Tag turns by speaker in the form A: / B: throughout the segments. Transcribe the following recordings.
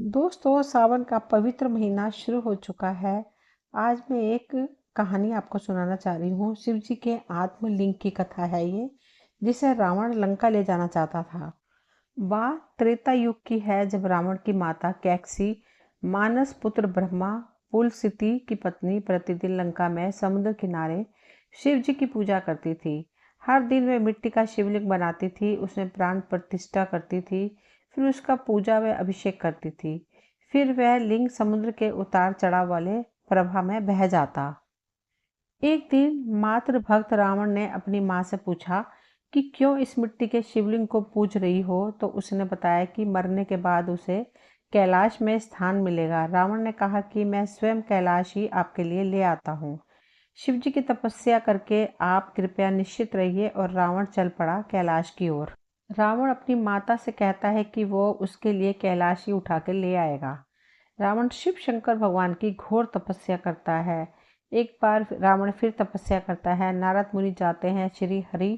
A: दोस्तों, सावन का पवित्र महीना शुरू हो चुका है। आज मैं एक कहानी आपको सुनाना चाह रही हूँ। शिव जी के आत्मलिंग की कथा है ये, जिसे रावण लंका ले जाना चाहता था। वह त्रेता युग की है, जब रावण की माता कैकसी, मानस पुत्र ब्रह्मा, पुलस्त्य की पत्नी, प्रतिदिन लंका में समुद्र किनारे शिव जी की पूजा करती थी। हर दिन वह मिट्टी का शिवलिंग बनाती थी, उसमें प्राण प्रतिष्ठा करती थी, फिर उसका पूजा व अभिषेक करती थी। फिर वह लिंग समुद्र के उतार चढ़ाव वाले प्रवाह में बह जाता। एक दिन मात्र भक्त रावण ने अपनी माँ से पूछा कि क्यों इस मिट्टी के शिवलिंग को पूज रही हो, तो उसने बताया कि मरने के बाद उसे कैलाश में स्थान मिलेगा। रावण ने कहा कि मैं स्वयं कैलाश ही आपके लिए ले आता हूँ। शिव जी की तपस्या करके आप कृपया निश्चित रहिए। और रावण चल पड़ा कैलाश की ओर। रावण अपनी माता से कहता है कि वो उसके लिए कैलाश ही उठा के ले आएगा। रावण शिव शंकर भगवान की घोर तपस्या करता है। एक बार रावण फिर तपस्या करता है। नारद मुनि जाते हैं श्री हरि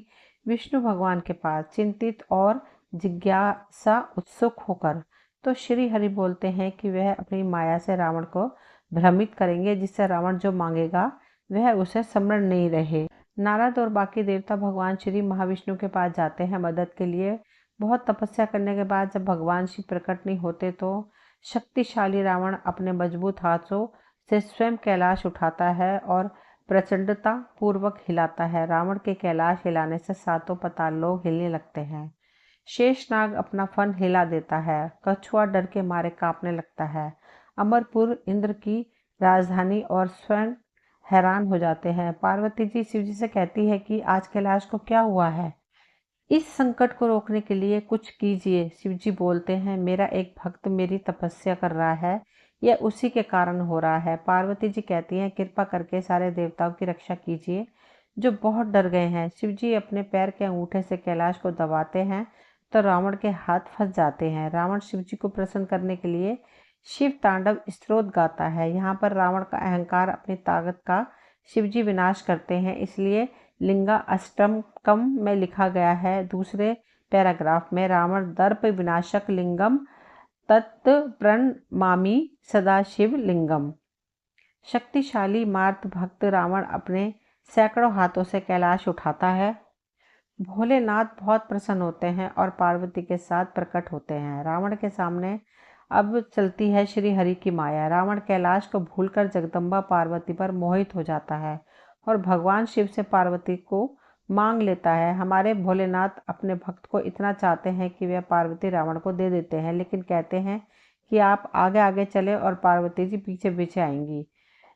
A: विष्णु भगवान के पास, चिंतित और जिज्ञासा उत्सुक होकर। तो श्री हरि बोलते हैं कि वह अपनी माया से रावण को भ्रमित करेंगे, जिससे रावण जो मांगेगा वह उसे स्मरण नहीं रहे। नारद और बाकी देवता भगवान श्री महाविष्णु के पास जाते हैं मदद के लिए। बहुत तपस्या करने के बाद जब भगवान शिव प्रकट नहीं होते, तो शक्तिशाली रावण अपने मजबूत हाथों से स्वयं कैलाश उठाता है और प्रचंडता पूर्वक हिलाता है। रावण के कैलाश हिलाने से सातों पाताल लोक हिलने लगते हैं। शेषनाग अपना फन हिला देता है। कछुआ डर के मारे कांपने लगता है। अमरपुर इंद्र की राजधानी और स्वयं हैरान हो जाते हैं। पार्वती जी शिव जी से कहती है कि आज कैलाश को क्या हुआ है, इस संकट को रोकने के लिए कुछ कीजिए। शिव जी बोलते हैं, मेरा एक भक्त मेरी तपस्या कर रहा है, यह उसी के कारण हो रहा है। पार्वती जी कहती हैं, कृपा करके सारे देवताओं की रक्षा कीजिए जो बहुत डर गए हैं। शिव जी अपने पैर के अंगूठे से कैलाश को दबाते हैं, तो रावण के हाथ फंस जाते हैं। रावण शिव जी को प्रसन्न करने के लिए शिव तांडव स्तोत्र गाता है। यहाँ पर रावण का अहंकार, अपनी ताकत का शिव जी विनाश करते हैं, इसलिए लिंगा अष्टकम में लिखा गया है। दूसरे पैराग्राफ में, रावण दर्प विनाशक लिंगम तत् प्रणमामि सदाशिव लिंगम। शक्तिशाली मार्त भक्त रावण अपने सैकड़ों हाथों से कैलाश उठाता है। भोलेनाथ बहुत प्रसन्न होते हैं और पार्वती के साथ प्रकट होते हैं। रावण के सामने अब चलती है श्री हरि की माया। रावण कैलाश को भूलकर जगदम्बा पार्वती पर मोहित हो जाता है और भगवान शिव से पार्वती को मांग लेता है। हमारे भोलेनाथ अपने भक्त को इतना चाहते हैं कि वे पार्वती रावण को दे देते हैं, लेकिन कहते हैं कि आप आगे आगे चले और पार्वती जी पीछे पीछे आएंगी।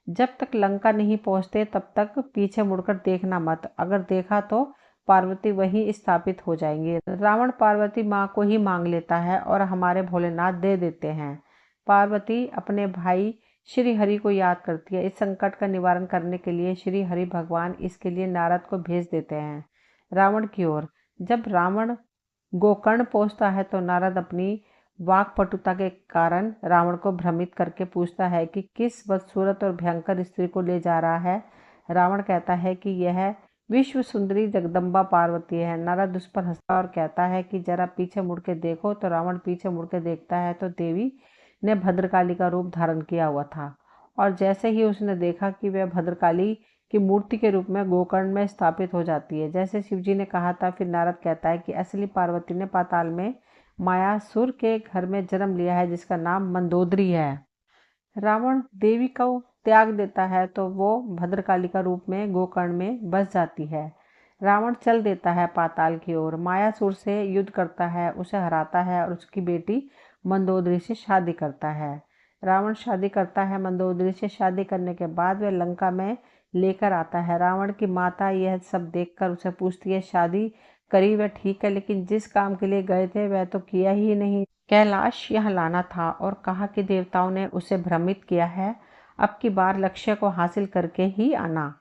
A: जब तक लंका नहीं पहुंचते तब तक पीछे मुड़कर देखना मत, अगर देखा तो पार्वती वहीं स्थापित हो जाएंगी। रावण पार्वती माँ को ही मांग लेता है और हमारे भोलेनाथ दे देते हैं। पार्वती अपने भाई श्री हरि को याद करती है। इस संकट का निवारण करने के लिए श्री हरि भगवान इसके लिए नारद को भेज देते हैं रावण की ओर। जब रावण गोकर्ण पहुंचता है तो नारद अपनी वाक्पटुता के कारण रावण को भ्रमित करके पूछता है कि किस बदसूरत और भयंकर स्त्री को ले जा रहा है। रावण कहता है कि यह विश्व सुंदरी जगदम्बा पार्वती है। नारद उस पर हंसता और कहता है कि जरा पीछे मुड़ के देखो। तो रावण पीछे मुड़ के देखता है तो देवी ने भद्रकाली का रूप धारण किया हुआ था, और जैसे ही उसने देखा कि वह भद्रकाली की मूर्ति के रूप में गोकर्ण में स्थापित हो जाती है, जैसे शिवजी ने कहा था। फिर नारद कहता है कि असली पार्वती ने पाताल में मायासुर के घर में जन्म लिया है, जिसका नाम मंदोदरी है। रावण देवी को त्याग देता है तो वो भद्रकाली का रूप में गोकर्ण में बस जाती है। रावण चल देता है पाताल की ओर, मायासुर से युद्ध करता है, उसे हराता है और उसकी बेटी मंदोदरी से शादी करता है। रावण शादी करता है मंदोदरी से। शादी करने के बाद वह लंका में लेकर आता है। रावण की माता यह सब देखकर उसे पूछती है, शादी करी वह ठीक है, लेकिन जिस काम के लिए गए थे वह तो किया ही नहीं। कैलाश यहाँ लाना था और कहा कि देवताओं ने उसे भ्रमित किया है, अब की बार लक्ष्य को हासिल करके ही आना।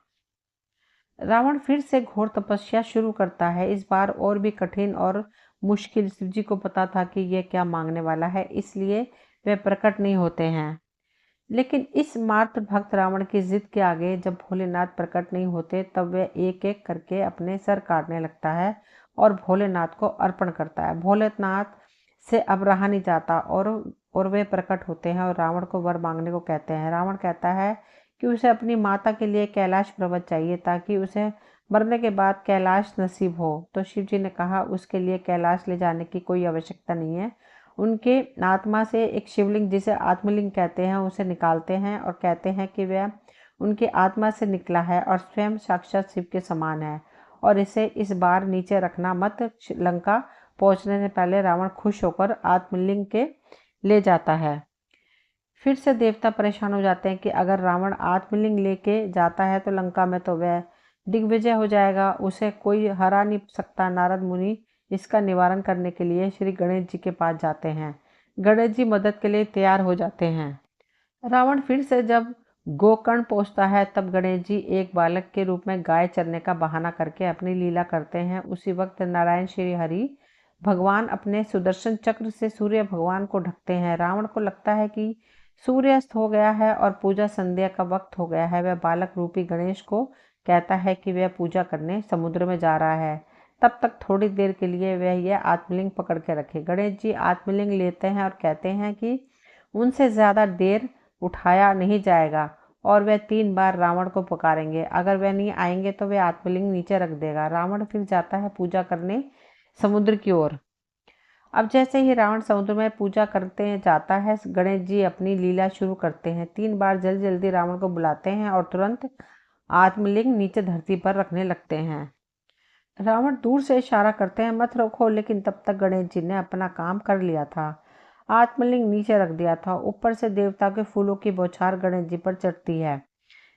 A: रावण फिर से घोर तपस्या शुरू करता है, इस बार और भी कठिन और मुश्किल। शिवजी को पता था कि यह क्या मांगने वाला है, इसलिए वे प्रकट नहीं होते हैं। लेकिन इस मार्त भक्त रावण की जिद के आगे जब भोलेनाथ प्रकट नहीं होते, तब वह एक एक करके अपने सर काटने लगता है और भोलेनाथ को अर्पण करता है। भोलेनाथ से अब रहा नहीं जाता और वे प्रकट होते हैं और रावण को वर मांगने को कहते हैं। रावण कहता है कि उसे अपनी माता के लिए कैलाश पर्वत चाहिए ताकि उसे मरने के बाद कैलाश नसीब हो। तो शिव जी ने कहा उसके लिए कैलाश ले जाने की कोई आवश्यकता नहीं है। उनके आत्मा से एक शिवलिंग जिसे आत्मलिंग कहते हैं उसे निकालते हैं और कहते हैं कि वह उनकी आत्मा से निकला है और स्वयं साक्षात शिव के समान है और इसे इस बार नीचे रखना मत। लंका पहुंचने से पहले रावण खुश होकर आत्मलिंग के ले जाता है। फिर से देवता परेशान हो जाते हैं कि अगर रावण आत्मलिंग लेके जाता है तो लंका में तो वह दिग्विजय हो जाएगा, उसे कोई हरा नहीं सकता। नारद मुनि इसका निवारण करने के लिए श्री गणेश जी के पास जाते हैं। गणेश जी मदद के लिए तैयार हो जाते हैं। रावण फिर से जब गोकर्ण पहुंचता है तब गणेश जी एक बालक के रूप में गाय चरने का बहाना करके अपनी लीला करते हैं। उसी वक्त नारायण श्री हरि भगवान अपने सुदर्शन चक्र से सूर्य भगवान को ढकते हैं। रावण को लगता है कि सूर्यास्त हो गया है और पूजा संध्या का वक्त हो गया है। वह बालक रूपी गणेश को कहता है कि वह पूजा करने समुद्र में जा रहा है, तब तक थोड़ी देर के लिए वह यह आत्मलिंग पकड़ के रखे। गणेश जी आत्मलिंग लेते हैं और कहते हैं कि उनसे ज़्यादा देर उठाया नहीं जाएगा और वह 3 बार रावण को पुकारेंगे। अगर वह नहीं आएंगे तो वह आत्मलिंग नीचे रख देगा। रावण फिर जाता है पूजा करने समुद्र की ओर। अब जैसे ही रावण समुद्र में पूजा करते जाता है, गणेश जी अपनी लीला शुरू करते हैं। 3 बार जल्दी जल्दी रावण को बुलाते हैं और तुरंत आत्मलिंग नीचे धरती पर रखने लगते हैं। रावण दूर से इशारा करते हैं मत रोको, लेकिन तब तक गणेश जी ने अपना काम कर लिया था, आत्मलिंग नीचे रख दिया था। ऊपर से देवताओं के फूलों की बौछार गणेश जी पर चढ़ती है।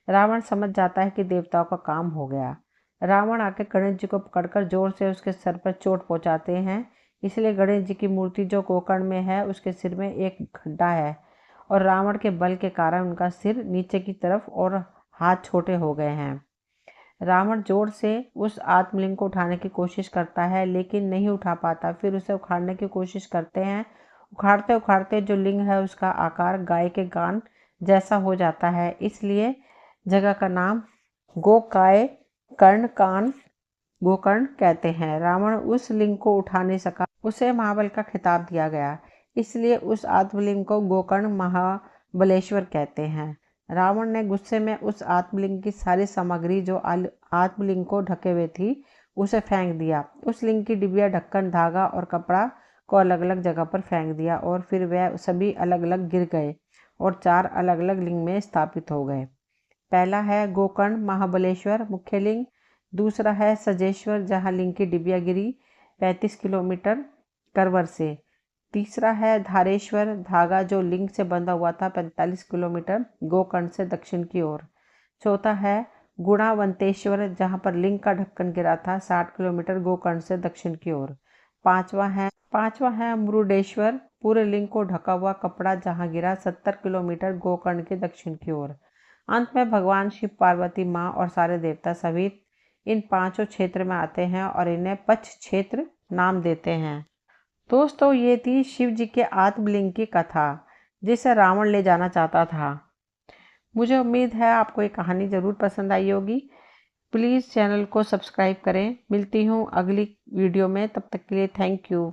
A: रावण समझ जाता है कि देवताओं का काम हो गया। रावण आके गणेश जी को पकड़कर जोर से उसके सर पर चोट पहुंचाते हैं। इसलिए गणेश जी की मूर्ति जो गोकर्ण में है उसके सिर में एक गड्ढा है और रावण के बल के कारण उनका सिर नीचे की तरफ और हाथ छोटे हो गए हैं। रावण जोर से उस आत्मलिंग को उठाने की कोशिश करता है लेकिन नहीं उठा पाता। फिर उसे उखाड़ने की कोशिश करते हैं। उखाड़ते उखाड़ते जो लिंग है उसका आकार गाय के कान जैसा हो जाता है, इसलिए जगह का नाम गोकाय कर्ण कान गोकर्ण कहते हैं। रावण उस लिंग को उठा नहीं सका, उसे महाबल का खिताब दिया गया, इसलिए उस आत्मलिंग को गोकर्ण महाबलेश्वर कहते हैं। रावण ने गुस्से में उस आत्मलिंग की सारी सामग्री जो आत्मलिंग को ढके हुए थी उसे फेंक दिया। उस लिंग की डिबिया, ढक्कन, धागा और कपड़ा को अलग अलग जगह पर फेंक दिया और फिर वह सभी अलग अलग गिर गए और 4 अलग अलग लिंग में स्थापित हो गए। पहला है गोकर्ण महाबलेश्वर मुख्य लिंग, दूसरा है सजेश्वर जहाँ लिंग की डिबिया गिरी 35 किलोमीटर करवर से, तीसरा है धारेश्वर धागा जो लिंग से बंधा हुआ था 45 किलोमीटर गोकर्ण से दक्षिण की ओर, चौथा है गुणावंतेश्वर जहाँ पर लिंग का ढक्कन गिरा था 60 किलोमीटर गोकर्ण से दक्षिण की ओर, पांचवा है मुरुडेश्वर पूरे लिंग को ढका हुआ कपड़ा जहाँ गिरा 70 किलोमीटर गोकर्ण के दक्षिण की ओर। अंत में भगवान शिव, पार्वती माँ और सारे देवता सहित इन 5 क्षेत्र में आते हैं और इन्हें पच क्षेत्र नाम देते हैं। दोस्तों, ये थी शिव जी के आत्मलिंग की कथा जिसे रावण ले जाना चाहता था। मुझे उम्मीद है आपको ये कहानी ज़रूर पसंद आई होगी। प्लीज़ चैनल को सब्सक्राइब करें। मिलती हूँ अगली वीडियो में, तब तक के लिए थैंक यू।